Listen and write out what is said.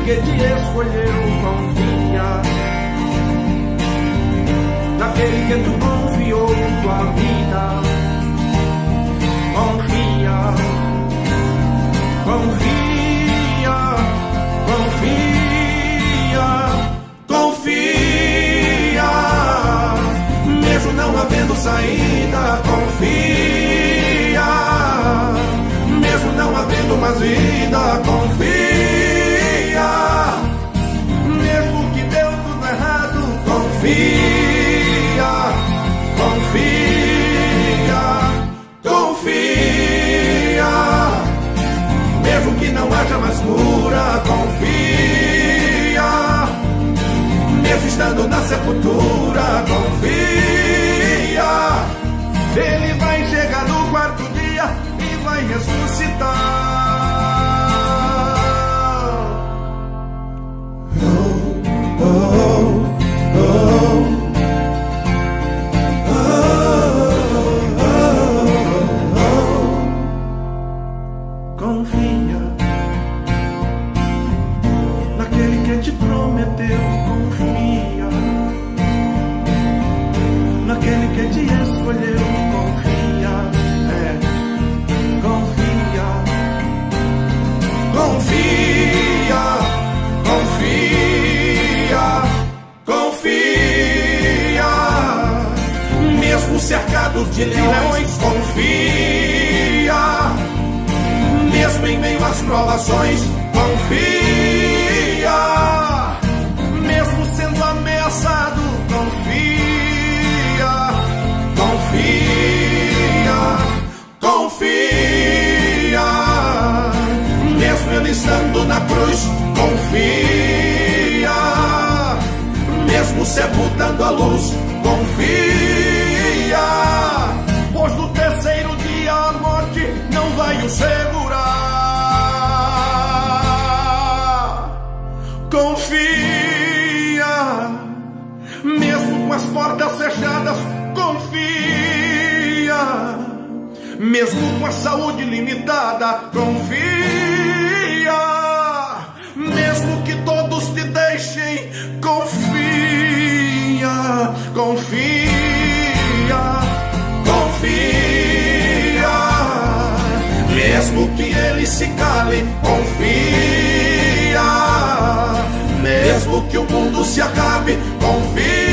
que te escolheu, confia. Naquele que tu confiou tua vida, confia, confia, confia, confia. Mesmo não havendo saída, confia. Mesmo não havendo mais vida, confia. Mesmo que deu tudo errado, confia, confia, confia. Mesmo que não haja mais cura, confia. Mesmo estando na sepultura, confia. Ele vai chegar no quarto dia e vai ressuscitar. Confia naquele que te prometeu, confia naquele que te escolheu, confia, confia, confia, confia, confia. Mesmo cercados de leões, confia. Mesmo em meio às provações, confia. Mesmo sendo ameaçado, confia, confia, confia. Mesmo ele estando na cruz, confia. Mesmo sepultando a luz, confia. Pois no terceiro dia a morte não vai o segurar. Confia, mesmo com as portas fechadas, confia. Mesmo com a saúde limitada, confia. Mesmo que todos te deixem, confia, confia, confia. Mesmo que ele se cale, confia. Mesmo que o mundo se acabe, confia.